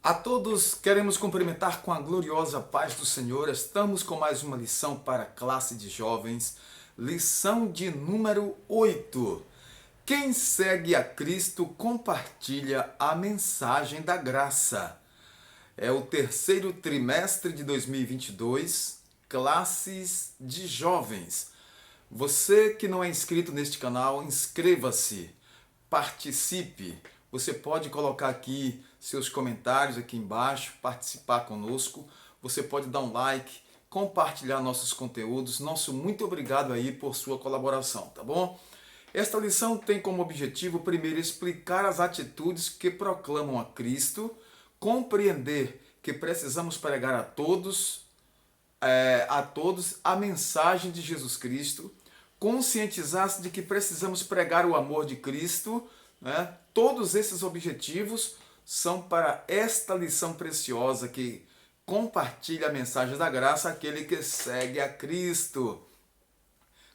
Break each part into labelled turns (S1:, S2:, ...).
S1: A todos queremos cumprimentar com a gloriosa paz do Senhor. Estamos com mais uma lição para a classe de jovens, lição de número 8. Quem segue a Cristo compartilha a mensagem da graça. É o terceiro trimestre de 2022, classes de jovens. Você que não é inscrito neste canal, inscreva-se, participe. Você pode colocar aqui seus comentários aqui embaixo, participar conosco. Você pode dar um like, compartilhar nossos conteúdos. Nosso muito obrigado aí por sua colaboração, tá bom? Esta lição tem como objetivo, primeiro, explicar as atitudes que proclamam a Cristo, compreender que precisamos pregar a todos a mensagem de Jesus Cristo, conscientizar-se de que precisamos pregar o amor de Cristo, né? Todos esses objetivos são para esta lição preciosa que compartilha a mensagem da graça àquele que segue a Cristo.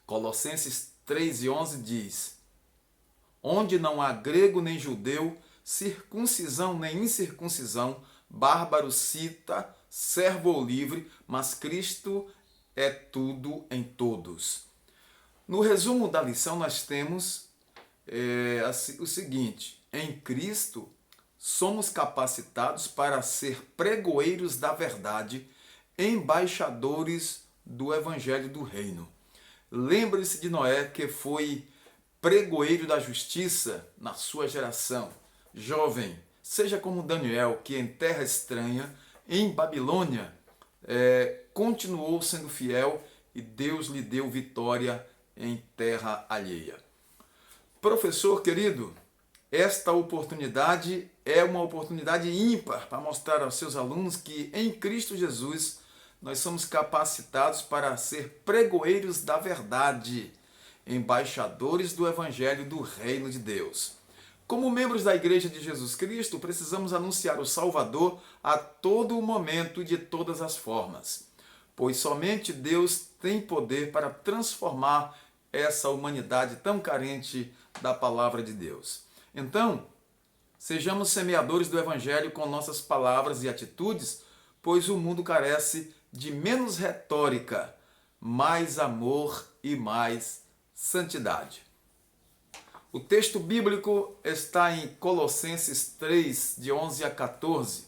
S1: Colossenses 3:11 diz: onde não há grego nem judeu, circuncisão nem incircuncisão, bárbaro, cita, servo ou livre, mas Cristo é tudo em todos. No resumo da lição nós temos o seguinte: em Cristo somos capacitados para ser pregoeiros da verdade, embaixadores do Evangelho do Reino. Lembre-se de Noé, que foi pregoeiro da justiça na sua geração. Jovem, seja como Daniel, que em terra estranha, em Babilônia, continuou sendo fiel e Deus lhe deu vitória em terra alheia. Professor querido, esta oportunidade é uma oportunidade ímpar para mostrar aos seus alunos que em Cristo Jesus nós somos capacitados para ser pregoeiros da verdade, embaixadores do Evangelho do Reino de Deus. Como membros da Igreja de Jesus Cristo, precisamos anunciar o Salvador a todo momento e de todas as formas, pois somente Deus tem poder para transformar essa humanidade tão carente da palavra de Deus. Então, sejamos semeadores do Evangelho com nossas palavras e atitudes, pois o mundo carece de menos retórica, mais amor e mais santidade. O texto bíblico está em Colossenses 3, de 11 a 14,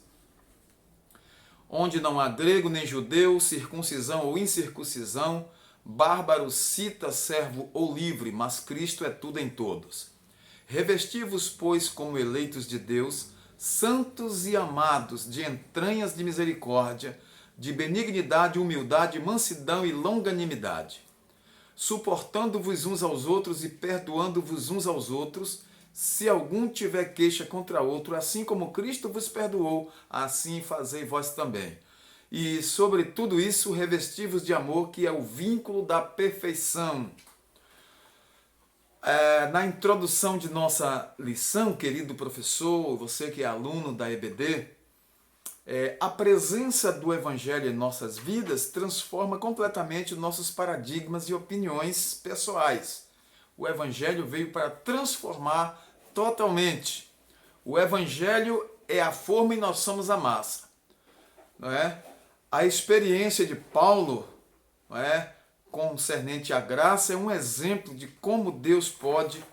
S1: onde não há grego nem judeu, circuncisão ou incircuncisão, bárbaro, cita, servo ou livre, mas Cristo é tudo em todos. Revesti-vos, pois, como eleitos de Deus, santos e amados, de entranhas de misericórdia, de benignidade, humildade, mansidão e longanimidade, suportando-vos uns aos outros e perdoando-vos uns aos outros, se algum tiver queixa contra outro, assim como Cristo vos perdoou, assim fazei vós também. E sobre tudo isso, revesti-vos de amor, que é o vínculo da perfeição. Na introdução de nossa lição, querido professor, você que é aluno da EBD, a presença do Evangelho em nossas vidas transforma completamente nossos paradigmas e opiniões pessoais. O Evangelho veio para transformar totalmente. O Evangelho é a forma e nós somos a massa. Não é? A experiência de Paulo, não é, concernente à graça, é um exemplo de como Deus pode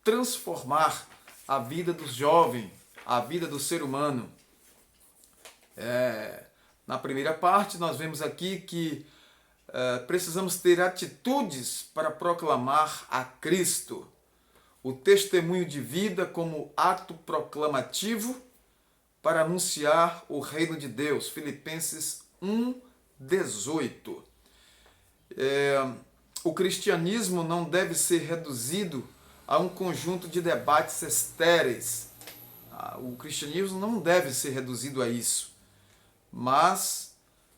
S1: transformar a vida do jovem, a vida do ser humano. Na primeira parte, nós vemos aqui que precisamos ter atitudes para proclamar a Cristo. O testemunho de vida como ato proclamativo para anunciar o reino de Deus. Filipenses 1:18. O cristianismo não deve ser reduzido a um conjunto de debates estéreis. O cristianismo não deve ser reduzido a isso, mas,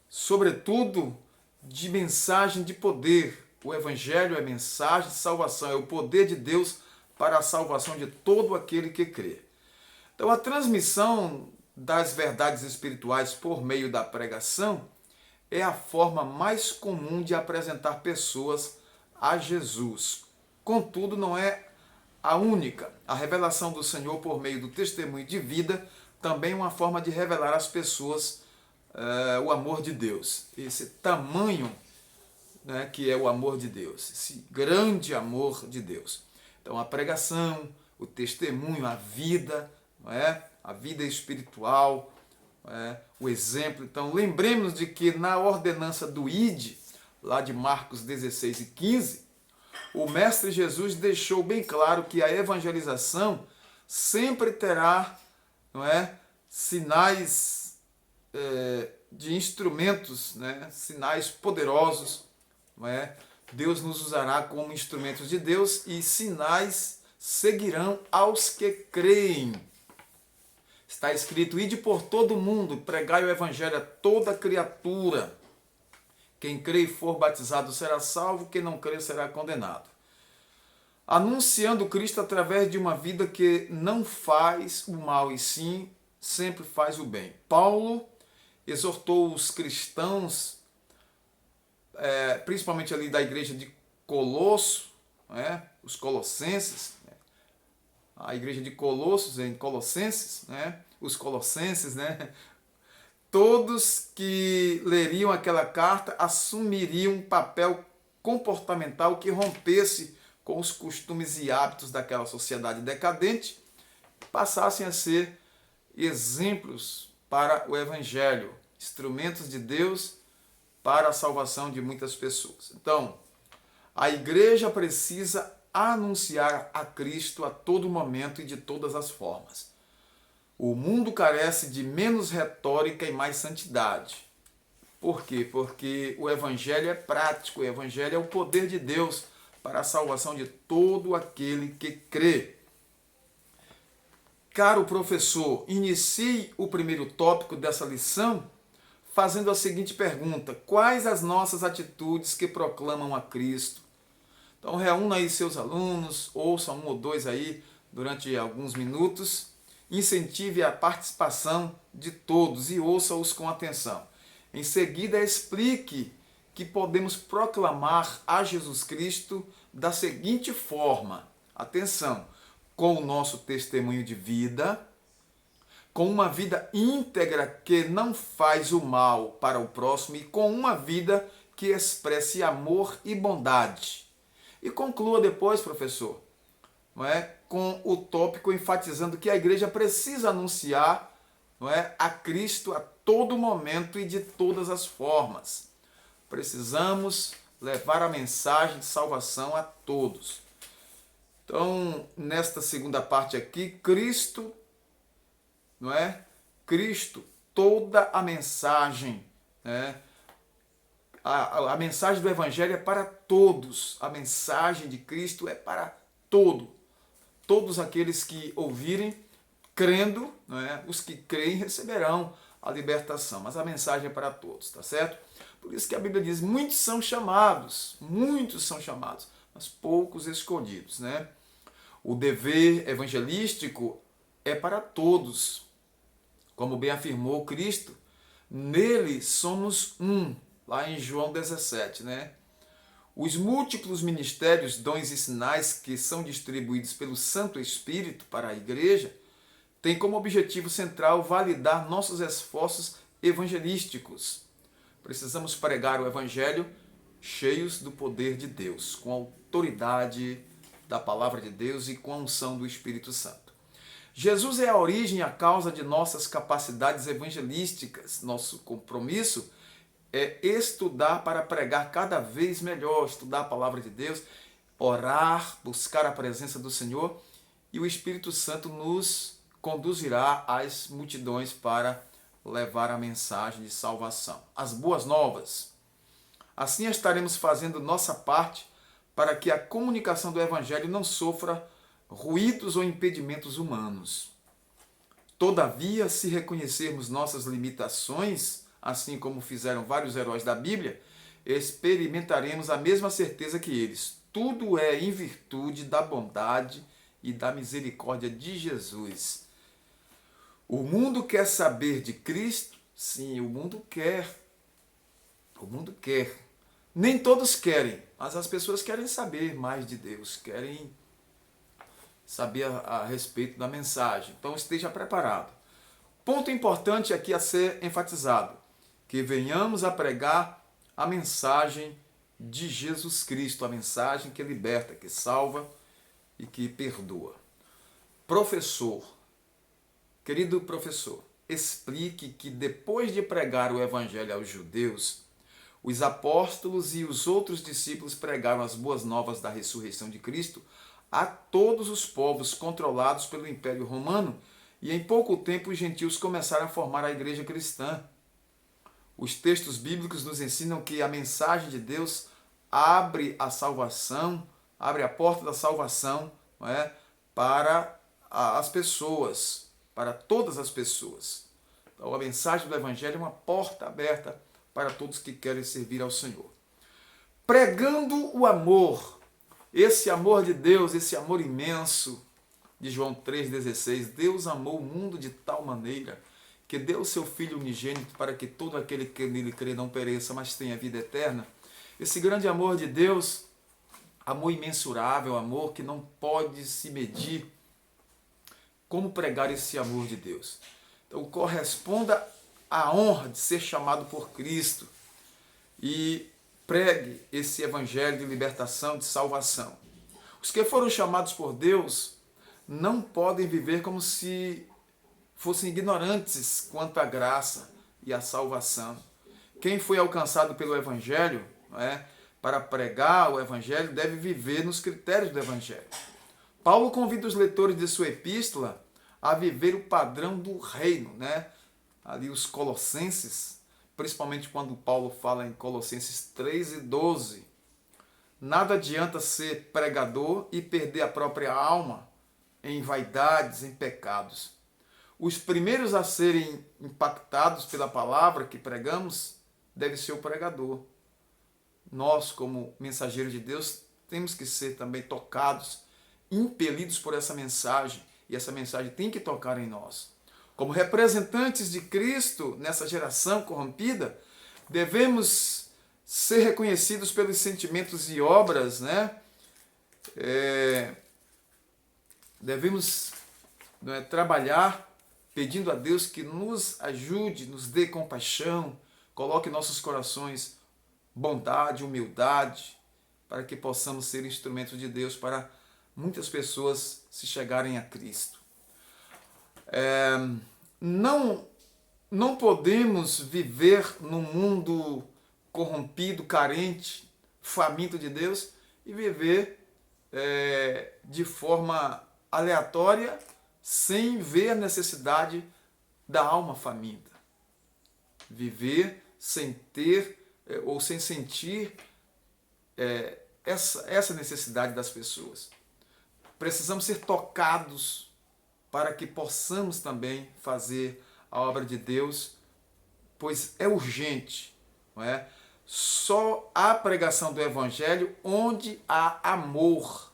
S1: sobretudo, de mensagem de poder. O Evangelho é mensagem de salvação, é o poder de Deus para a salvação de todo aquele que crê. Então, a transmissão das verdades espirituais por meio da pregação é a forma mais comum de apresentar pessoas a Jesus. Contudo, não é a única. A revelação do Senhor por meio do testemunho de vida também uma forma de revelar às pessoas o amor de Deus. Esse tamanho, né, que é o amor de Deus, esse grande amor de Deus. Então a pregação, o testemunho, a vida, não é? A vida espiritual, o exemplo. Então lembremos de que na ordenança do Ide, lá de Marcos 16 e 15, o Mestre Jesus deixou bem claro que a evangelização sempre terá, não é, sinais de instrumentos, né, sinais poderosos, não é? Deus nos usará como instrumentos de Deus e sinais seguirão aos que creem. Está escrito: ide por todo o mundo, pregai o evangelho a toda criatura. Quem crê e for batizado será salvo, quem não crê será condenado. Anunciando Cristo através de uma vida que não faz o mal e sim sempre faz o bem. Paulo exortou os cristãos, principalmente ali da igreja de Colosso, os colossenses, a igreja de Colossos, em Colossenses, os colossenses, todos que leriam aquela carta assumiriam um papel comportamental que rompesse com os costumes e hábitos daquela sociedade decadente, passassem a ser exemplos para o Evangelho, instrumentos de Deus para a salvação de muitas pessoas. Então, a igreja precisa anunciar a Cristo a todo momento e de todas as formas. O mundo carece de menos retórica e mais santidade. Por quê? Porque o Evangelho é prático, o Evangelho é o poder de Deus para a salvação de todo aquele que crê. Caro professor, inicie o primeiro tópico dessa lição fazendo a seguinte pergunta: quais as nossas atitudes que proclamam a Cristo? Então reúna aí seus alunos, ouça um ou dois aí durante alguns minutos, incentive a participação de todos e ouça-os com atenção. Em seguida, explique que podemos proclamar a Jesus Cristo da seguinte forma: atenção, com o nosso testemunho de vida, com uma vida íntegra que não faz o mal para o próximo e com uma vida que expresse amor e bondade. E conclua depois, professor, com o tópico enfatizando que a igreja precisa anunciar a Cristo a todo momento e de todas as formas. Precisamos levar a mensagem de salvação a todos. Então, nesta segunda parte aqui, Cristo, Cristo, toda a mensagem, a mensagem do Evangelho é para todos. A mensagem de Cristo é para todos aqueles que ouvirem, crendo, os que creem receberão a libertação. Mas a mensagem é para todos, tá certo? Por isso que a Bíblia diz: muitos são chamados, mas poucos escolhidos, O dever evangelístico é para todos. Como bem afirmou Cristo, nele somos um, lá em João 17, Os múltiplos ministérios, dons e sinais que são distribuídos pelo Santo Espírito para a igreja têm como objetivo central validar nossos esforços evangelísticos. Precisamos pregar o Evangelho cheios do poder de Deus, com a autoridade da palavra de Deus e com a unção do Espírito Santo. Jesus é a origem e a causa de nossas capacidades evangelísticas. Nosso compromisso é estudar para pregar cada vez melhor, estudar a palavra de Deus, orar, buscar a presença do Senhor, e o Espírito Santo nos conduzirá às multidões para levar a mensagem de salvação, as boas novas. Assim estaremos fazendo nossa parte para que a comunicação do Evangelho não sofra ruídos ou impedimentos humanos. Todavia, se reconhecermos nossas limitações, assim como fizeram vários heróis da Bíblia, experimentaremos a mesma certeza que eles. Tudo é em virtude da bondade e da misericórdia de Jesus. O mundo quer saber de Cristo? Sim, o mundo quer. O mundo quer. Nem todos querem, mas as pessoas querem saber mais de Deus, querem saber a respeito da mensagem. Então esteja preparado. Ponto importante aqui a ser enfatizado, que venhamos a pregar a mensagem de Jesus Cristo, a mensagem que liberta, que salva e que perdoa. Professor, querido professor, explique que depois de pregar o evangelho aos judeus, os apóstolos e os outros discípulos pregaram as boas novas da ressurreição de Cristo a todos os povos controlados pelo Império Romano, e em pouco tempo os gentios começaram a formar a igreja cristã. Os textos bíblicos nos ensinam que a mensagem de Deus abre a salvação, abre a porta da salvação, não é? Para as pessoas, para todas as pessoas. Então, a mensagem do Evangelho é uma porta aberta para todos que querem servir ao Senhor. Pregando o amor, esse amor de Deus, esse amor imenso, de João 3,16, Deus amou o mundo de tal maneira que deu o seu Filho unigênito para que todo aquele que nele crê não pereça, mas tenha vida eterna. Esse grande amor de Deus, amor imensurável, amor que não pode se medir. Como pregar esse amor de Deus? Então, corresponda à honra de ser chamado por Cristo e pregue esse evangelho de libertação, de salvação. Os que foram chamados por Deus não podem viver como se fossem ignorantes quanto à graça e à salvação. Quem foi alcançado pelo evangelho, não é, para pregar o evangelho, deve viver nos critérios do evangelho. Paulo convida os leitores de sua epístola a viver o padrão do reino, né? Ali os colossenses, principalmente quando Paulo fala em Colossenses 3:12. Nada adianta ser pregador e perder a própria alma em vaidades, em pecados. Os primeiros a serem impactados pela palavra que pregamos deve ser o pregador. Nós, como mensageiros de Deus, temos que ser também tocados, impelidos por essa mensagem, e essa mensagem tem que tocar em nós. Como representantes de Cristo nessa geração corrompida, devemos ser reconhecidos pelos sentimentos e obras, né? Devemos trabalhar pedindo a Deus que nos ajude, nos dê compaixão, coloque em nossos corações bondade, humildade, para que possamos ser instrumentos de Deus para muitas pessoas se chegarem a Cristo. Não podemos viver num mundo corrompido, carente, faminto de Deus e viver de forma aleatória, sem ver a necessidade da alma faminta. Viver sem ter ou sem sentir essa necessidade das pessoas. Precisamos ser tocados para que possamos também fazer a obra de Deus, pois é urgente, não é? Só há pregação do Evangelho onde há amor.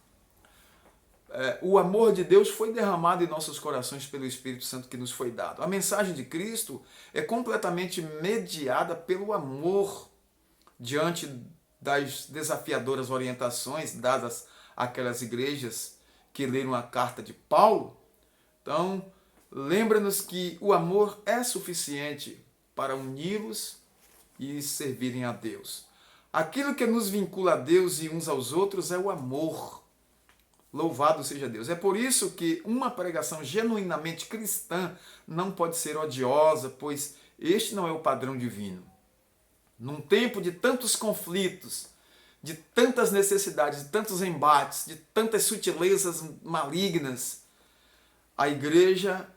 S1: O amor de Deus foi derramado em nossos corações pelo Espírito Santo que nos foi dado. A mensagem de Cristo é completamente mediada pelo amor diante das desafiadoras orientações dadas àquelas igrejas que leram a carta de Paulo. Então, lembra-nos que o amor é suficiente para uni-los e servirem a Deus. Aquilo que nos vincula a Deus e uns aos outros é o amor. Louvado seja Deus. É por isso que uma pregação genuinamente cristã não pode ser odiosa, pois este não é o padrão divino. Num tempo de tantos conflitos, de tantas necessidades, de tantos embates, de tantas sutilezas malignas, a igreja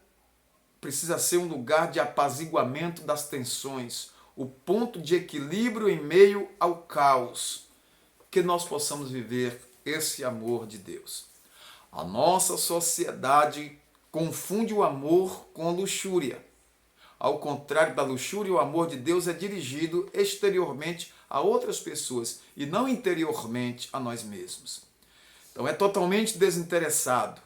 S1: precisa ser um lugar de apaziguamento das tensões, o ponto de equilíbrio em meio ao caos, que nós possamos viver esse amor de Deus. A nossa sociedade confunde o amor com luxúria. Ao contrário da luxúria, o amor de Deus é dirigido exteriormente a outras pessoas e não interiormente a nós mesmos. Então é totalmente desinteressado.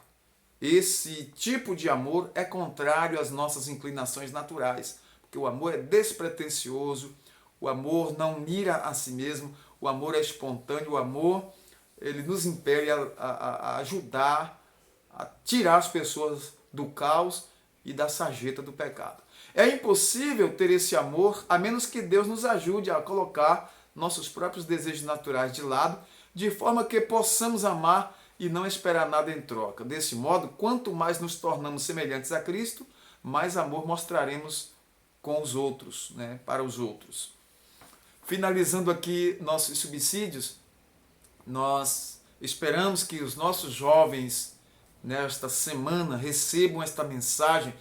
S1: Esse tipo de amor é contrário às nossas inclinações naturais, porque o amor é despretensioso, o amor não mira a si mesmo, o amor é espontâneo, o amor ele nos impele a ajudar, a tirar as pessoas do caos e da sarjeta do pecado. É impossível ter esse amor a menos que Deus nos ajude a colocar nossos próprios desejos naturais de lado, de forma que possamos amar e não esperar nada em troca. Desse modo, quanto mais nos tornamos semelhantes a Cristo, mais amor mostraremos com os outros, né, para os outros. Finalizando aqui nossos subsídios, nós esperamos que os nossos jovens nesta semana recebam esta mensagem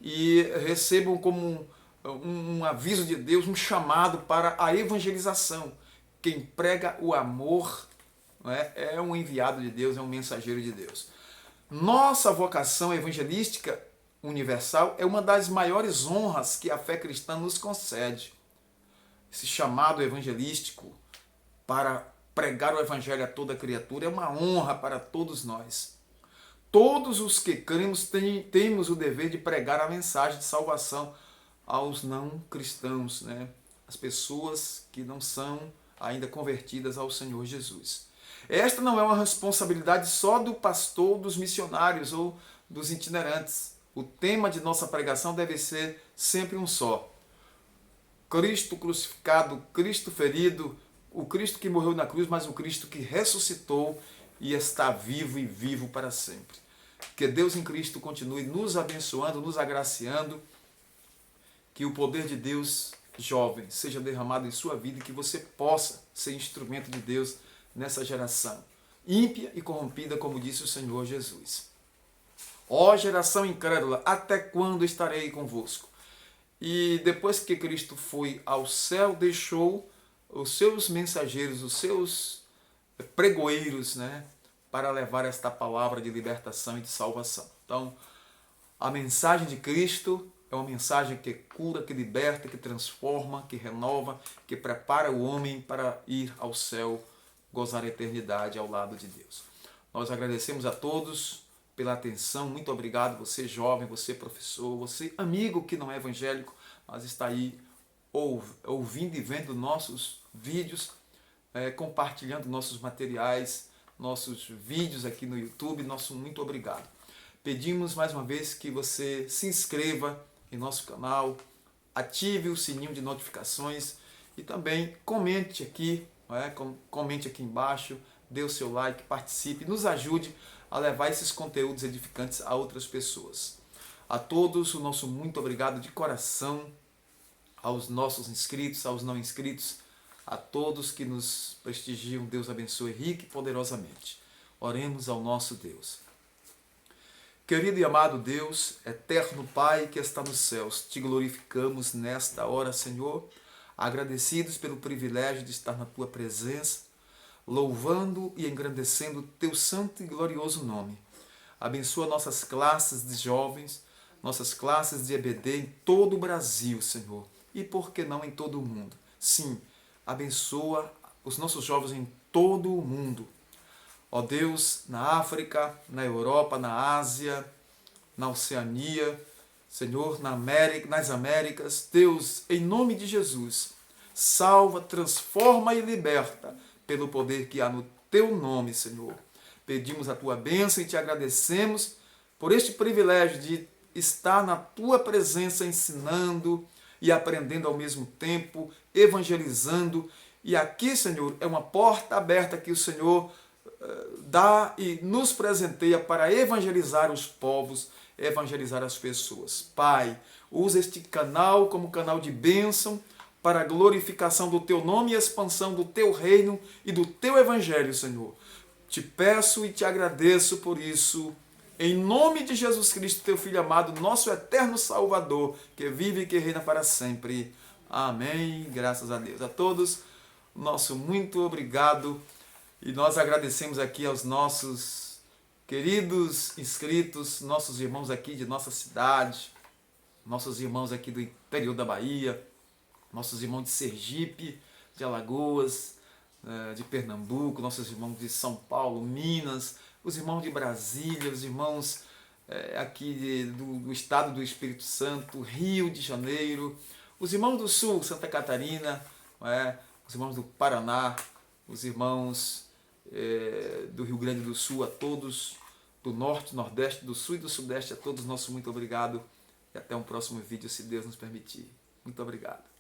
S1: e recebam como um aviso de Deus, um chamado para a evangelização. Quem prega o amor, né, é um enviado de Deus, é um mensageiro de Deus. Nossa vocação evangelística universal é uma das maiores honras que a fé cristã nos concede. Esse chamado evangelístico para pregar o evangelho a toda criatura é uma honra para todos nós. Todos os que cremos temos o dever de pregar a mensagem de salvação aos não cristãos, né? As pessoas que não são ainda convertidas ao Senhor Jesus. Esta não é uma responsabilidade só do pastor, dos missionários ou dos itinerantes. O tema de nossa pregação deve ser sempre um só: Cristo crucificado, Cristo ferido, o Cristo que morreu na cruz, mas o Cristo que ressuscitou e está vivo e vivo para sempre. Que Deus em Cristo continue nos abençoando, nos agraciando, que o poder de Deus, jovem, seja derramado em sua vida e que você possa ser instrumento de Deus nessa geração ímpia e corrompida, como disse o Senhor Jesus. Ó geração incrédula, até quando estarei convosco? E depois que Cristo foi ao céu, deixou os seus mensageiros, os seus pregoeiros, né, para levar esta palavra de libertação e de salvação. Então, a mensagem de Cristo é uma mensagem que cura, que liberta, que transforma, que renova, que prepara o homem para ir ao céu, gozar a eternidade ao lado de Deus. Nós agradecemos a todos pela atenção. Muito obrigado, você jovem, você professor, você amigo que não é evangélico, mas está aí ouvindo e vendo nossos vídeos, compartilhando nossos materiais, nossos vídeos aqui no YouTube. Nosso muito obrigado. Pedimos mais uma vez que você se inscreva em nosso canal, ative o sininho de notificações e também comente aqui, comente aqui embaixo, dê o seu like, participe, nos ajude a levar esses conteúdos edificantes a outras pessoas. A todos o nosso muito obrigado de coração, aos nossos inscritos, aos não inscritos, a todos que nos prestigiam. Deus abençoe rica e poderosamente. Oremos ao nosso Deus. Querido e amado Deus, eterno Pai que está nos céus, te glorificamos nesta hora, Senhor, agradecidos pelo privilégio de estar na tua presença, louvando e engrandecendo o teu santo e glorioso nome. Abençoa nossas classes de jovens, nossas classes de EBD em todo o Brasil, Senhor, e por que não em todo o mundo. Sim, abençoa os nossos jovens em todo o mundo. Ó Deus, na África, na Europa, na Ásia, na Oceania, Senhor, nas Américas. Deus, em nome de Jesus, salva, transforma e liberta pelo poder que há no teu nome, Senhor. Pedimos a tua bênção e te agradecemos por este privilégio de estar na tua presença ensinando e aprendendo ao mesmo tempo, evangelizando. E aqui, Senhor, é uma porta aberta que o Senhor dá e nos presenteia para evangelizar os povos, evangelizar as pessoas. Pai, usa este canal como canal de bênção para a glorificação do teu nome e expansão do teu reino e do teu evangelho, Senhor. Te peço e te agradeço por isso, em nome de Jesus Cristo, teu Filho amado, nosso eterno Salvador, que vive e que reina para sempre. Amém. Graças a Deus. A todos, nosso muito obrigado. E nós agradecemos aqui aos nossos queridos inscritos, nossos irmãos aqui de nossa cidade, nossos irmãos aqui do interior da Bahia, nossos irmãos de Sergipe, de Alagoas, de Pernambuco, nossos irmãos de São Paulo, Minas, os irmãos de Brasília, os irmãos aqui do estado do Espírito Santo, Rio de Janeiro, os irmãos do Sul, Santa Catarina, os irmãos do Paraná, os irmãos do Rio Grande do Sul, a todos do Norte, Nordeste, do Sul e do Sudeste, a todos nosso muito obrigado e até um próximo vídeo, se Deus nos permitir. Muito obrigado.